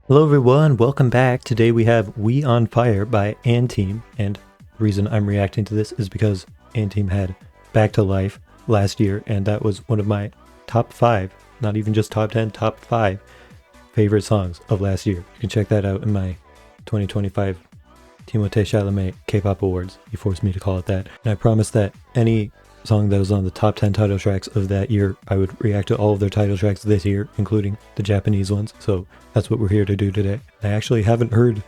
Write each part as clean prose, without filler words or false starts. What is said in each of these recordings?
Hello everyone, welcome back. Today we have We on Fire by Team, and the reason I'm reacting to this is because Team had Back to Life last year, and that was one of my top 5, not even just top 10, top 5 favorite songs of last year. You can check that out in my 2025 Timothée Chalamet K-pop awards. He forced me to call it that, and I promised that any song that was on the top 10 title tracks of that year, I would react to all of their title tracks this year, including the Japanese ones. So that's what we're here to do today. I actually haven't heard,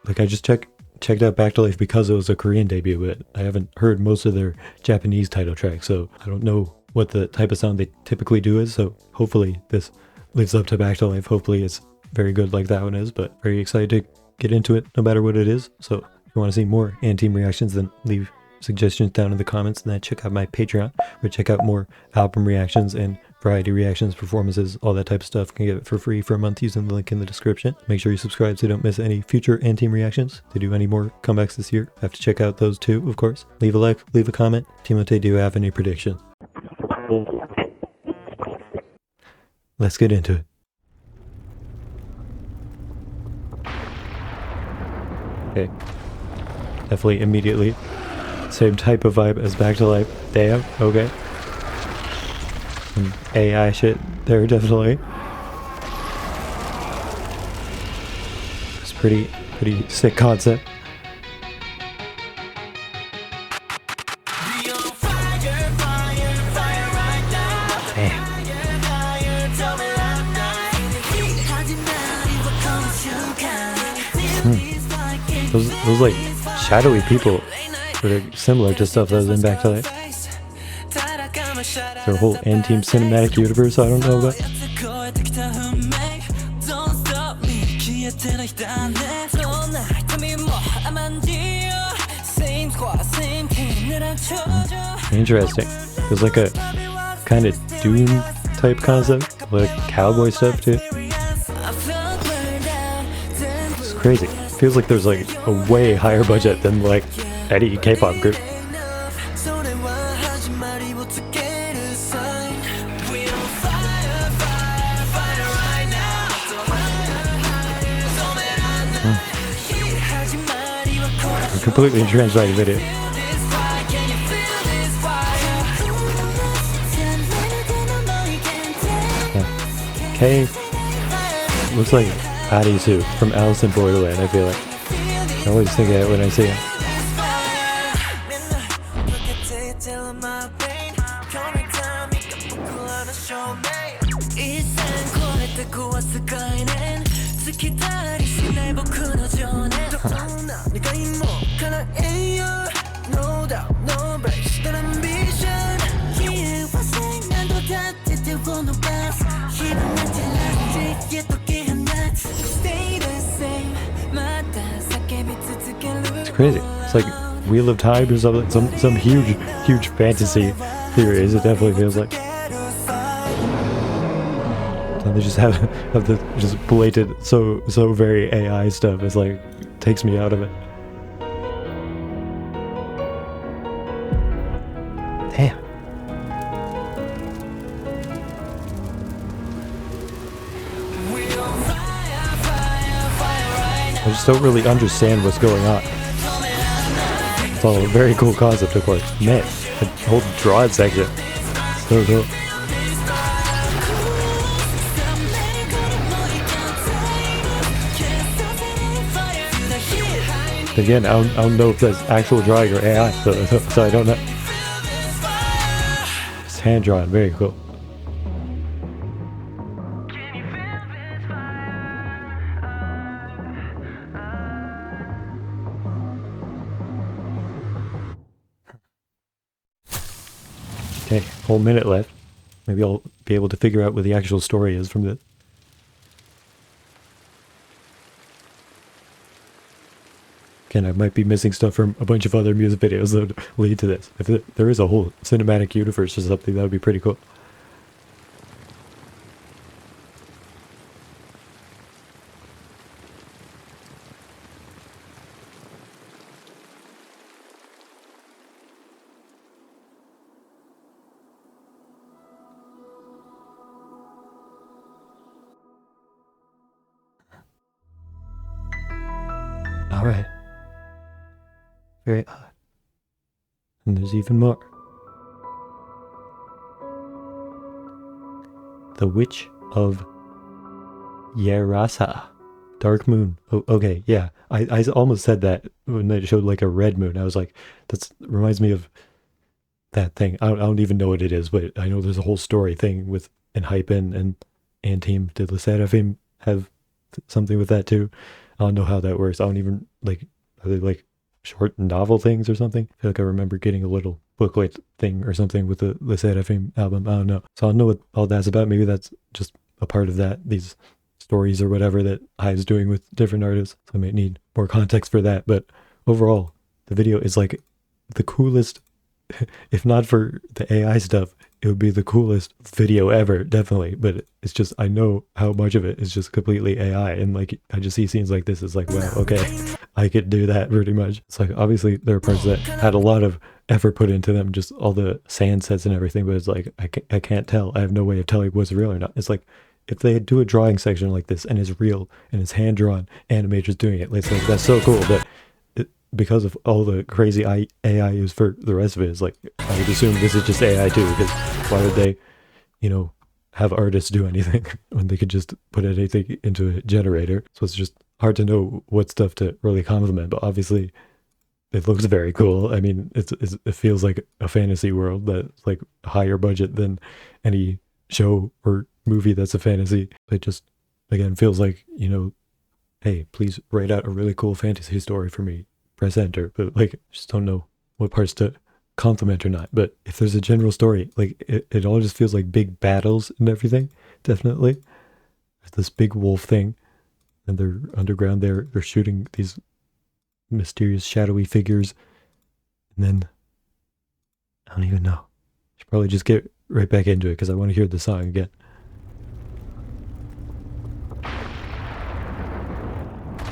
I just checked out Back to Life because it was a Korean debut, but I haven't heard most of their Japanese title tracks, so I don't know what the type of sound they typically do is, so hopefully this lives up to Back to Life. Hopefully it's very good like that one is, but very excited to get into it no matter what it is. So if you want to see more Team reactions, then leave suggestions down in the comments, and then check out my Patreon where check out more album reactions and variety reactions, performances, all that type of stuff. You can get it for free for a month using the link in the description. Make sure you subscribe so you don't miss any future Team reactions. To do any more comebacks this year, have to check out those too, of course. Leave a like, leave a comment. Timothée, do you have any predictions? Let's get into it. Okay, definitely immediately same type of vibe as Back to Life. Damn, okay. Some AI shit there, definitely. It's pretty sick concept. Damn. Those like shadowy people that are similar to stuff that was in Back to Life. Their whole Team cinematic universe I don't know about. Interesting. There's like a kind of Doom type concept, like cowboy stuff too. It's crazy. Feels like there's like a way higher budget than like any K-pop group. Completely translated video. Yeah. K looks like Adisu from Alice in Borderland, I feel like. I always think of it when I see it. It's crazy. It's like Wheel of Time or something, some huge fantasy theories. It definitely feels like. And they just have the just blatant, so very AI stuff. It's like takes me out of it. Damn. I just don't really understand what's going on. It's all a very cool concept, of course. Man, the whole drawing section. So cool. Again, I don't know if that's actual drawing or AI, so I don't know. It's hand drawn, very cool. Okay, whole minute left. Maybe I'll be able to figure out what the actual story is from this. Again, I might be missing stuff from a bunch of other music videos that would lead to this. If there is a whole cinematic universe or something, that would be pretty cool. Alright. Very odd. And there's even more. The Witch of Yerasa. Dark Moon. Oh, okay, yeah. I almost said that when they showed like a red moon. I was like, that reminds me of that thing. I don't even know what it is, but I know there's a whole story thing with Hypen and Team. Did Lesserafim have something with that too? I don't know how that works. I don't even like, are they like short novel things or something? I feel like I remember getting a little booklet thing or something with the Lesserafim album. I don't know. So I don't know what all that's about. Maybe that's just a part of that, these stories or whatever that Hive's doing with different artists. So I might need more context for that. But overall, the video is like the coolest, if not for the AI stuff, it would be the coolest video ever, definitely. But it's just, I know how much of it is just completely AI. And like, I just see scenes like this. It's like, wow, okay, I could do that pretty much. It's like, obviously there are parts that had a lot of effort put into them, just all the sand sets and everything. But it's like, I can't tell. I have no way of telling what's real or not. It's like, if they do a drawing section like this and it's real and it's hand-drawn animators doing it, it's like, that's so cool. But because of all the crazy AI used for the rest of it, is like, I would assume this is just AI too, because why would they, have artists do anything when they could just put anything into a generator? So it's just hard to know what stuff to really compliment, but obviously it looks very cool. I mean, it feels like a fantasy world that's like higher budget than any show or movie that's a fantasy. It just, again, feels like, hey, please write out a really cool fantasy story for me. Press enter. But like, I just don't know what parts to compliment or not. But if there's a general story, like it all just feels like big battles and everything. Definitely. There's this big wolf thing, and they're underground there. They're shooting these mysterious shadowy figures. And then I don't even know. I should probably just get right back into it because I want to hear the song again.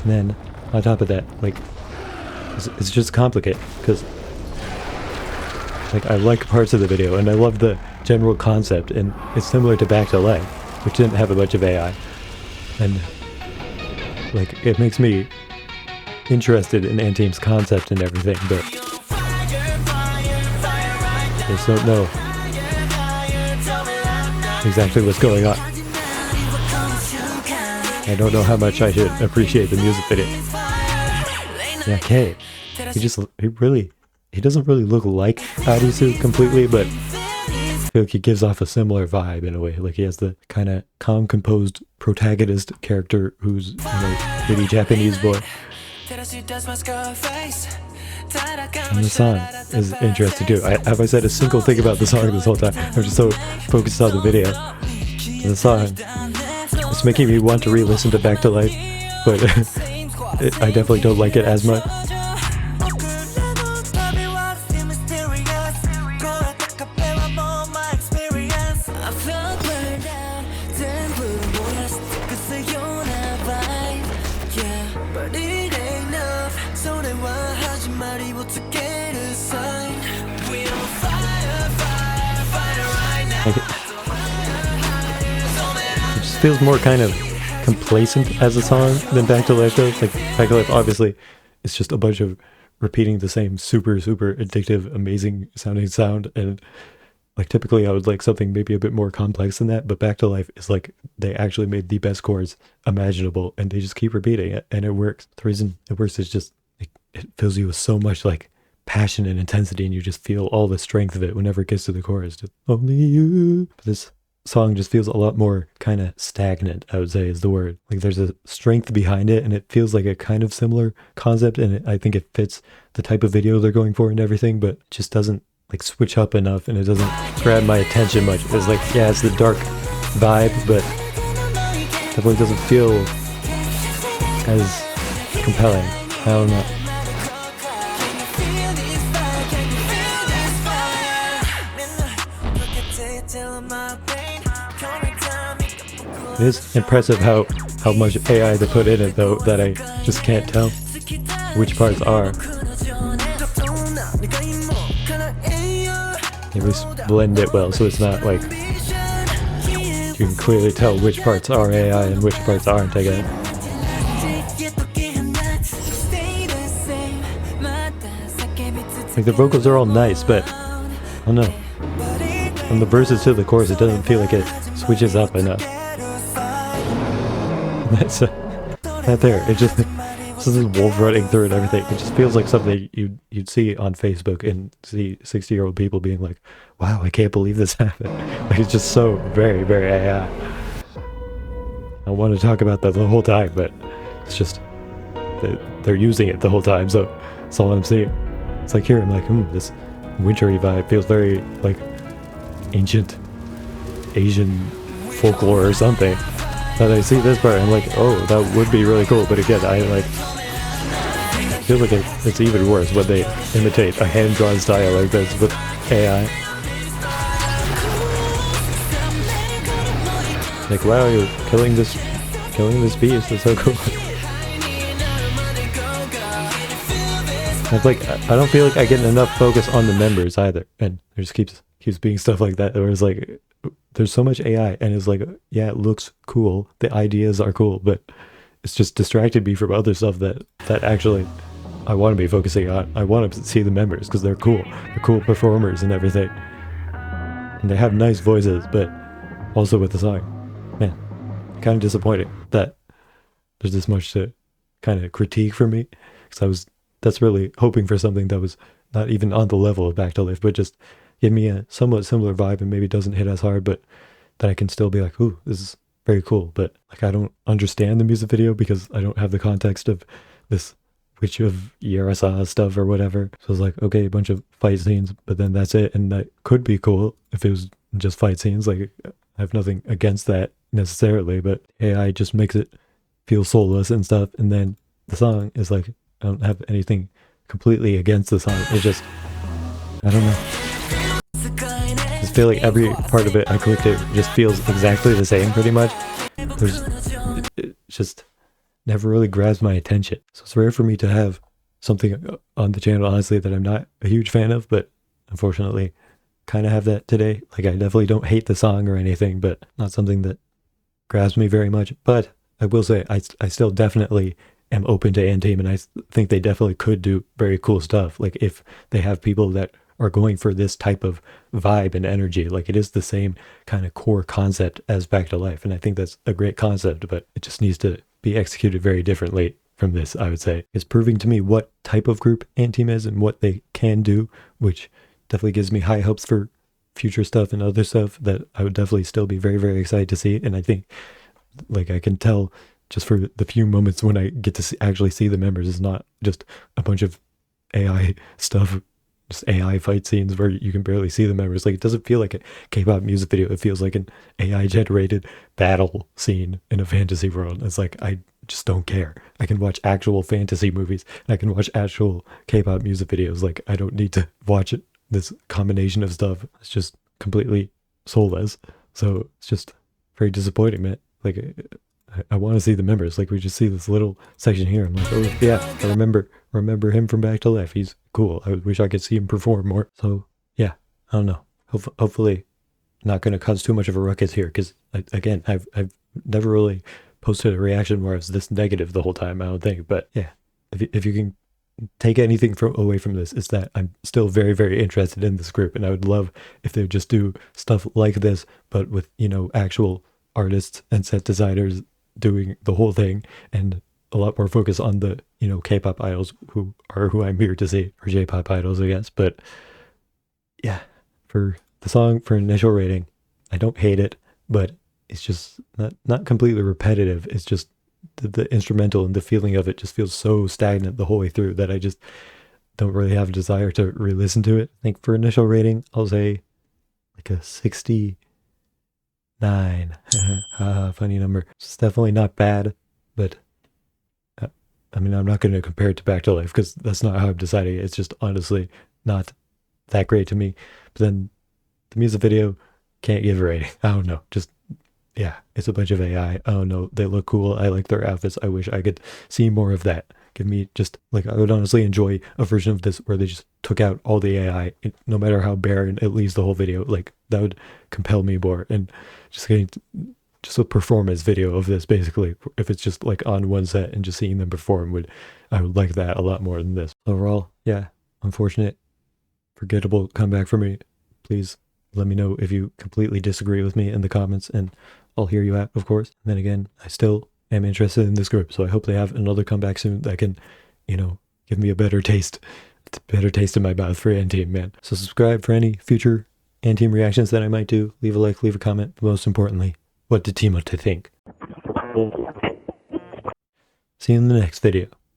And then on top of that, like, it's just complicated because like I like parts of the video and I love the general concept, and it's similar to Back to Life, which didn't have a bunch of AI, and like it makes me interested in Anteam's concept and everything, but I just don't know exactly what's going on. I don't know how much I should appreciate the music video. Yeah, Kay. He doesn't really look like Arisu completely, but I feel like he gives off a similar vibe in a way. Like he has the kind of calm, composed protagonist character who's, really Japanese boy. And the song is interesting too. Have I said a single thing about the song this whole time? I'm just so focused on the video. The song, it's making me want to re-listen to Back to Life, but I definitely don't like it as much. It just feels more kind of complacent as a song than Back to Life does. Like Back to Life, obviously, it's just a bunch of repeating the same super addictive, amazing sounding sound, and like typically I would like something maybe a bit more complex than that. But Back to Life is like they actually made the best chords imaginable, and they just keep repeating it, and it works. The reason it works is just it fills you with so much like passion and intensity, and you just feel all the strength of it whenever it gets to the chorus. Just, only you. But this song just feels a lot more kind of stagnant, I would say is the word. Like there's a strength behind it, and it feels like a kind of similar concept, and I think it fits the type of video they're going for and everything, but it just doesn't like switch up enough, and it doesn't grab my attention much. It's like, yeah, it's the dark vibe, but definitely doesn't feel as compelling. I don't know. It is impressive how much AI they put in it, though, that I just can't tell which parts are. They just blend it well, so it's not like you can clearly tell which parts are AI and which parts aren't, I guess. Like the vocals are all nice, but I don't know. From the verses to the chorus, it doesn't feel like it switches up enough. That's that there. It just this is wolf running through and everything. It just feels like something you'd see on Facebook and see 60-year-old people being like, "Wow, I can't believe this happened." Like it's just so very, very AI. I want to talk about that the whole time, but it's just they're using it the whole time, so that's all I'm seeing. It's like here, I'm like, this wintry vibe feels very like ancient Asian folklore or something. But I see this part, I'm like, oh, that would be really cool. But again, I like feel like it's even worse when they imitate a hand-drawn style like this with AI. Like, wow, you're killing this beast. That's so cool. It's like I don't feel like I get enough focus on the members either, and there just keeps being stuff like that. Where it's like there's so much AI, and it's like, yeah, it looks cool, the ideas are cool, but it's just distracted me from other stuff that actually I want to be focusing on. I want to see the members because they're cool performers and everything, and they have nice voices, but also with the song, man, kind of disappointing that there's this much to kind of critique for me, because that's really hoping for something that was not even on the level of Back to Life, but just give me a somewhat similar vibe, and maybe doesn't hit as hard, but that I can still be like, ooh, this is very cool. But like, I don't understand the music video because I don't have the context of this Witch of Yarasa stuff or whatever. So it's like, okay, a bunch of fight scenes, but then that's it. And that could be cool if it was just fight scenes. Like, I have nothing against that necessarily, but AI just makes it feel soulless and stuff. And then the song is like, I don't have anything completely against the song. It's just, I don't know. I just feel like every part of it I clicked, it just feels exactly the same pretty much. It just never really grabs my attention. So it's rare for me to have something on the channel, honestly, that I'm not a huge fan of, but unfortunately kind of have that today. Like, I definitely don't hate the song or anything, but not something that grabs me very much. But I will say I still definitely am open to N-Team, and I think they definitely could do very cool stuff. Like, if they have people that are going for this type of vibe and energy, like, it is the same kind of core concept as Back to Life, and I think that's a great concept, but it just needs to be executed very differently from this, I would say. It's proving to me what type of group N-Team is and what they can do, which definitely gives me high hopes for future stuff and other stuff that I would definitely still be very, very excited to see. And I think, like, I can tell just for the few moments when I get to actually see the members, it's not just a bunch of AI stuff, just AI fight scenes where you can barely see the members. Like, it doesn't feel like a K-pop music video. It feels like an AI generated battle scene in a fantasy world. It's like, I just don't care. I can watch actual fantasy movies, and I can watch actual K-pop music videos. Like, I don't need to watch this combination of stuff. It's just completely soulless. So it's just very disappointing, man. Like, I want to see the members. Like, we just see this little section here. I'm like, oh yeah, I remember him from Back to Life. He's cool. I wish I could see him perform more. So yeah, I don't know. Hopefully not going to cause too much of a ruckus here, because again, I've never really posted a reaction where I was this negative the whole time, I don't think. But yeah, if you can take anything away from this, is that I'm still very, very interested in this group, and I would love if they would just do stuff like this, but with, you know, actual artists and set designers doing the whole thing, and a lot more focus on the, you know, K-pop idols who I'm here to see, or J-pop idols, I guess. But yeah, for the song, for initial rating, I don't hate it, but it's just not completely repetitive. It's just the instrumental and the feeling of it just feels so stagnant the whole way through that I just don't really have a desire to re-listen to it. I think for initial rating, I'll say like a 69. Funny number. It's definitely not bad, but I mean, I'm not going to compare it to Back to Life because that's not how I'm deciding it. It's just honestly not that great to me. But then the music video, can't give a rating. I don't know. Just, yeah, it's a bunch of AI. I don't know. They look cool. I like their outfits. I wish I could see more of that. Give me just, like, I would honestly enjoy a version of this where they just took out all the AI, no matter how barren it leaves the whole video. Like, that would compel me more. And just getting just a performance video of this, basically, if it's just like on one set and just seeing them perform, I would like that a lot more than this. Overall, yeah, unfortunate forgettable comeback for me. Please let me know if you completely disagree with me in the comments, and I'll hear you out, of course. And then again, I still am interested in this group, so I hope they have another comeback soon that can, give me a better taste. It's a better taste in my mouth for N-Team, man. So subscribe for any future N-Team reactions that I might do. Leave a like, leave a comment. But most importantly, what did Tima to think? See you in the next video.